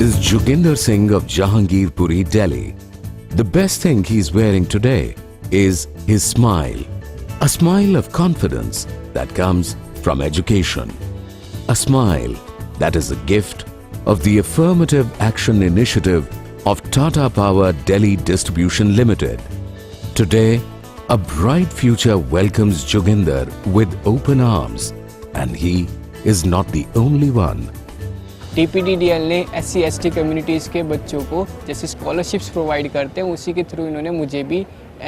is Joginder Singh of Jahangirpuri, Delhi. The best thing he's wearing today is his smile. A smile of confidence that comes from education. A smile that is a gift of the Affirmative Action Initiative of Tata Power Delhi Distribution Limited. Today, a bright future welcomes Joginder with open arms, and he is not the only one. TPDDL ने SC/ST communities के बच्चों को जैसे scholarships provide करते हैं, उसी के through इन्होंने मुझे भी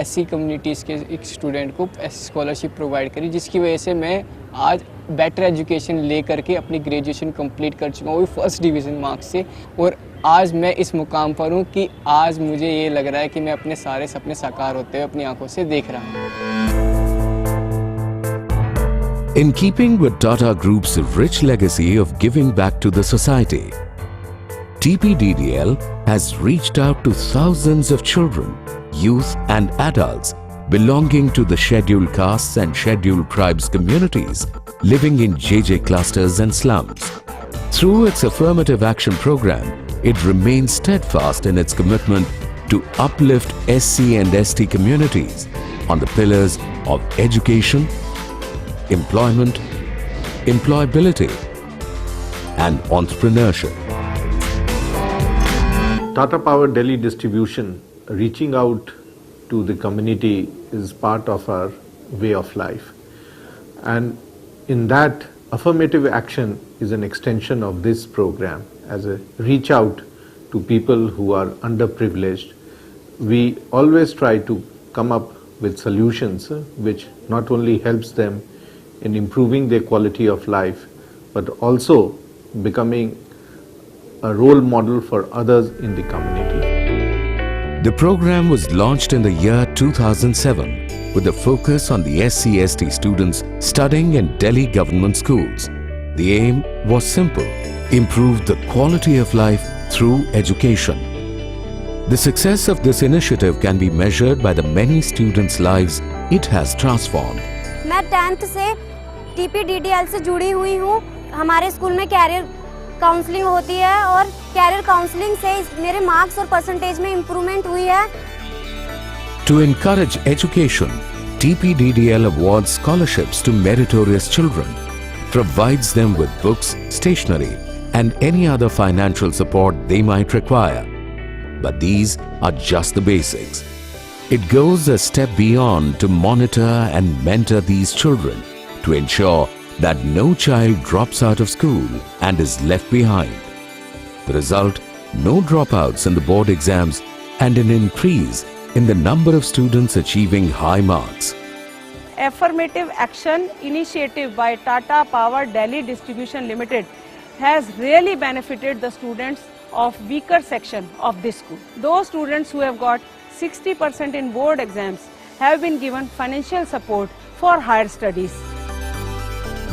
SC कम्युनिटीज़ के एक स्टूडेंट को स्कॉलरशिप प्रोवाइड करी, जिसकी वजह से मैं आज बेटर एजुकेशन ले करके अपनी ग्रेजुएशन कंप्लीट कर चुका हूँ, वो फर्स्ट डिवीज़न मार्क्स से। और आज मैं इस मुकाम पर हूँ कि आज मुझे ये लग रहा है कि मैं अपने सारे सपने साकार होते हुए अपनी आंखों से देख रहा हूँ। In keeping with Tata Group's rich legacy of giving back to the society, TPDDL has reached out to thousands of children, youth and adults belonging to the scheduled castes and scheduled tribes communities living in JJ clusters and slums. Through its affirmative action program, it remains steadfast in its commitment to uplift SC and ST communities on the pillars of education, employment, employability, and entrepreneurship. Tata Power Delhi Distribution, reaching out to the community is part of our way of life. And in that, affirmative action is an extension of this program as a reach out to people who are underprivileged. We always try to come up with solutions which not only helps them in improving their quality of life, but also becoming a role model for others in the community. The program was launched in the year 2007 with a focus on the SC/ST students studying in Delhi government schools. The aim was simple: improve the quality of life through education. The success of this initiative can be measured by the many students' lives it has transformed. मैं 10th से TPDDL से जुड़ी हुई हूँ। हमारे school में career counselling होती है और कैरियर काउंसलिंग से मेरे मार्क्स और परसेंटेज में इम्प्रूवमेंट हुई है। To encourage education, TPDDL awards scholarships to meritorious children, provides them with books, stationery, and any other financial support they might require. But these are just the basics. It goes a step beyond to monitor and mentor these children to ensure that no child drops out of school and is left behind. The result, no dropouts in the board exams and an increase in the number of students achieving high marks. Affirmative Action Initiative by Tata Power Delhi Distribution Limited has really benefited the students of weaker section of this school. Those students who have got 60% in board exams have been given financial support for higher studies.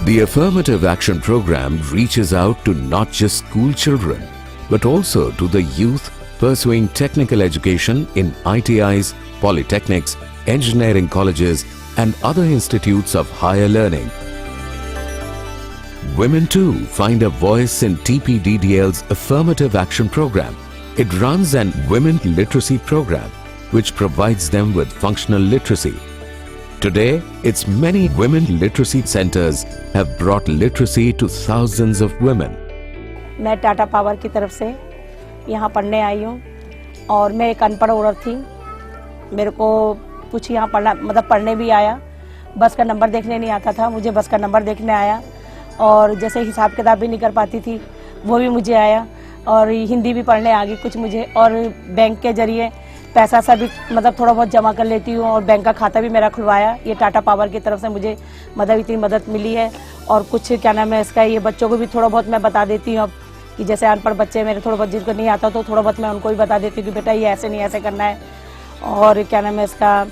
The Affirmative Action Program reaches out to not just school children, but also to the youth pursuing technical education in ITIs, polytechnics, engineering colleges, and other institutes of higher learning. Women too find a voice in TPDDL's Affirmative Action Program. It runs an Women Literacy Program, which provides them with functional literacy. Today, its many women literacy centers have brought literacy to thousands of women. मैं Tata power की तरफ से यहाँ पढ़ने आई हूँ और मैं एक अनपढ़ औरत थी। मेरे को कुछ यहाँ पढ़ने भी आया, बस का नंबर देखने नहीं आता था, मुझे बस का नंबर देखने आया। और जैसे हिसाब किताब भी नहीं कर पाती थी, वो भी मुझे आया। और हिंदी भी पढ़ने आ गई कुछ मुझे। और बैंक के जरिए पैसा सा भी थोड़ा बहुत जमा कर लेती हूँ और बैंक का खाता भी मेरा खुलवाया। ये टाटा पावर की तरफ से मुझे इतनी मदद मिली है। और कुछ इसका ये बच्चों को भी थोड़ा बहुत मैं बता देती हूँ अब कि जैसे अनपढ़ बच्चे मेरे थोड़ा बहुत जिनको नहीं आता तो थोड़ा बहुत मैं उनको भी बता देती हूँ कि बेटा ये ऐसे नहीं ऐसे करना है। और इसका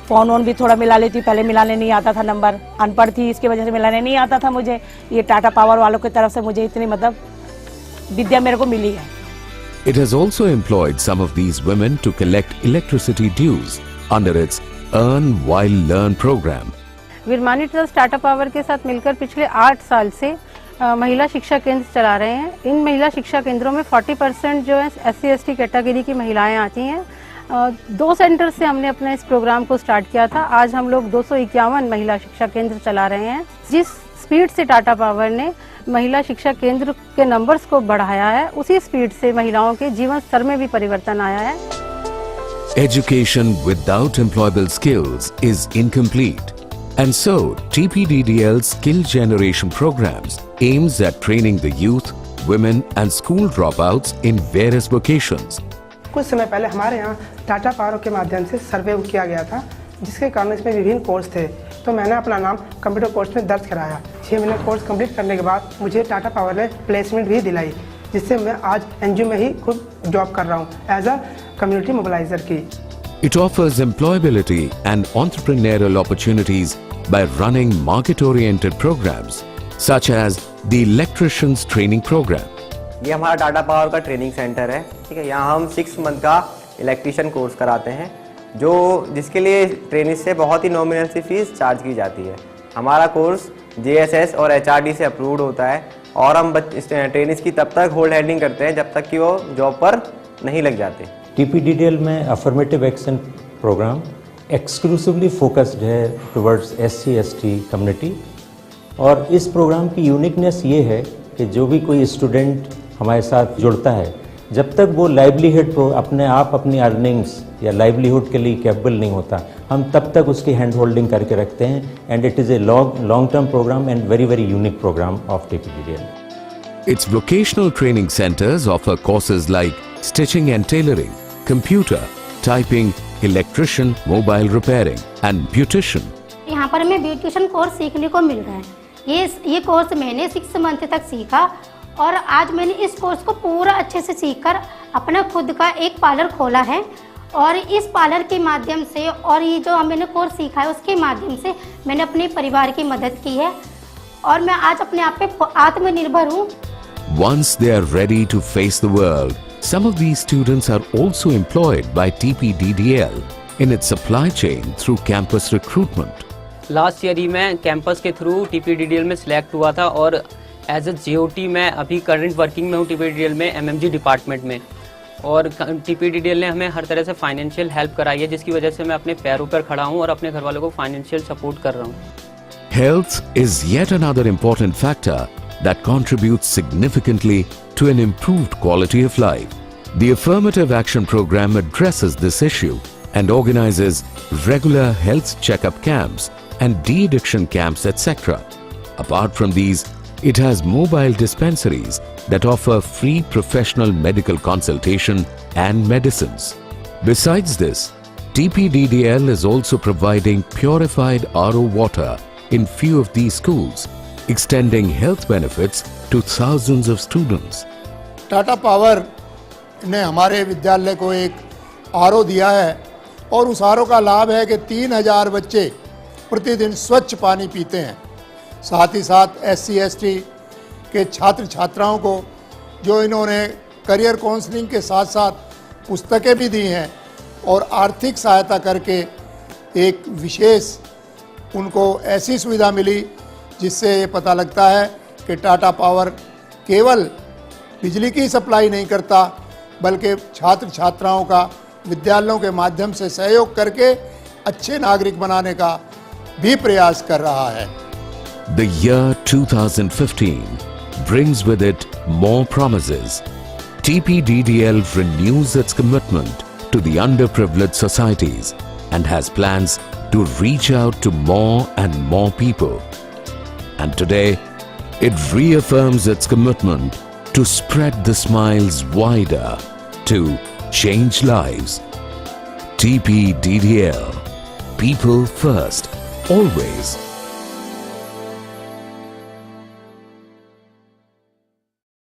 फ़ोन वोन भी थोड़ा मिला लेती हूँ। पहले मिलाने नहीं आता था, नंबर अनपढ़ थी इसकी वजह से मिलाने नहीं आता था मुझे। ये टाटा पावर वालों की तरफ से मुझे इतनी विद्या मेरे को मिली है। It has also employed some of these women to collect electricity dues under its Earn While Learn program. Veeramani trust Tata power के साथ मिलकर पिछले 8 साल से महिला शिक्षा केंद्र चला रहे हैं। इन महिला शिक्षा केंद्रों में 40% जो है SC/ST कैटेगरी की महिलाएं आती हैं। 2 सेंटर से हमने अपने इस प्रोग्राम को स्टार्ट किया था। आज हम लोग 251 महिला शिक्षा केंद्र चला रहे हैं। जिस स्पीड से टाटा पावर ने महिला शिक्षा केंद्र के नंबर्स को बढ़ाया है, उसी स्पीड से महिलाओं के जीवन स्तर में भी परिवर्तन आया है। Education without employable skills is incomplete. And so, TPDDL Skill Generation Programs aims at training the youth, women and school dropouts in various vocations. कुछ समय पहले हमारे यहाँ टाटा पावर के माध्यम से सर्वे किया गया था, जिसके कारण इसमें विभिन्न कोर्स थे। तो मैंने अपना नाम कंप्यूटर कोर्स में दर्ज कराया। 6 महीने कोर्स कंप्लीट करने के बाद मुझे टाटा पावर ने प्लेसमेंट भी दिलाई, जिससे मैं आज NGO में ही खुद जॉब कर रहा हूँ एज अ कम्युनिटी मोबिलाइजर की। It offers employability and entrepreneurial opportunities by running market-oriented programs such as the Electricians Training Program. ये हमारा टाटा पावर का ट्रेनिंग सेंटर है, ठीक है। यहाँ हम 6 मंथ का इलेक्ट्रीशियन कोर्स कराते हैं, जिसके लिए ट्रेनिंग से बहुत ही नॉमिनल सी फीस चार्ज की जाती है। हमारा कोर्स JSS और HRD से अप्रूव्ड होता है और हम ट्रेनिंग्स की तब तक होल्ड हेल्डिंग करते हैं जब तक कि वो जॉब पर नहीं लग जाते। TPDDL में affirmative action programme exclusively focused है टुवर्ड्स SC/ST कम्युनिटी। और इस प्रोग्राम की यूनिकनेस ये है कि जो भी कोई स्टूडेंट हमारे साथ जुड़ता है, जब तक वो लाइवलीहुड अपने आप अपनी अर्निंग्स या लाइवलीहुड के लिए कैपेबल नहीं होता, हम तब तक उसकी हैंड होल्डिंग करके रखते हैं। And it is a long term programme and very unique programme of TPDDL. Its vocational training centers offer courses like stitching and tailoring, computer, typing, electrician, mobile repairing and beautician. यहाँ पर हमें beautician course सीखने को मिल रहा है। ये course मैंने 6 month तक सीखा और आज मैंने इस कोर्स को पूरा अच्छे से सीखकर अपना खुद का एक पार्लर खोला है। और इस पार्लर के माध्यम से और ये जो मैंने कोर्स सीखा है उसके माध्यम से मैंने अपने परिवार की मदद की है और मैं आज अपने आप पे आत्मनिर्भर हूँ। Once they are ready to face the world, some of these students are also employed by TPDDL in its supply chain through campus recruitment. Last year ही मैं कैंपस के थ्रू TPDDL में सिलेक्ट हुआ था और एज ए GOT मैं अभी current working में हूँ TPDDL में MMG डिपार्टमेंट में। और TPDDL ने हमें हर तरह से फाइनेंशियल हेल्प कराई है, जिसकी वजह से मैं अपने पैरों पर खड़ा हूँ और अपने घर वालों को फाइनेंशियल सपोर्ट कर रहा हूँ। Health is yet another important factor that contributes significantly to an improved quality of life. The Affirmative Action Program addresses this issue and organizes regular health checkup camps and de-addiction camps, etc. Apart from these, it has mobile dispensaries that offer free professional medical consultation and medicines. Besides this, TPDDL is also providing purified RO water in few of these schools, extending health benefits to thousands of students. Tata power ने हमारे विद्यालय को एक RO दिया है और उस RO का लाभ है कि 3000 बच्चे प्रतिदिन स्वच्छ पानी पीते हैं। साथ ही साथ SC/ST के छात्र छात्राओं को जो इन्होंने करियर काउंसलिंग के साथ साथ पुस्तकें भी दी हैं और आर्थिक सहायता करके एक विशेष उनको ऐसी सुविधा मिली जिससे ये पता लगता है कि टाटा पावर केवल बिजली की सप्लाई नहीं करता बल्कि छात्र छात्राओं का विद्यालयों के माध्यम से सहयोग करके अच्छे नागरिक बनाने का भी प्रयास कर रहा है। The year 2015 brings with it more promises. TPDDL renews its commitment to the underprivileged societies and has plans to reach out to more and more people. And today, it reaffirms its commitment to spread the smiles wider, to change lives. TPDDL. People first, always.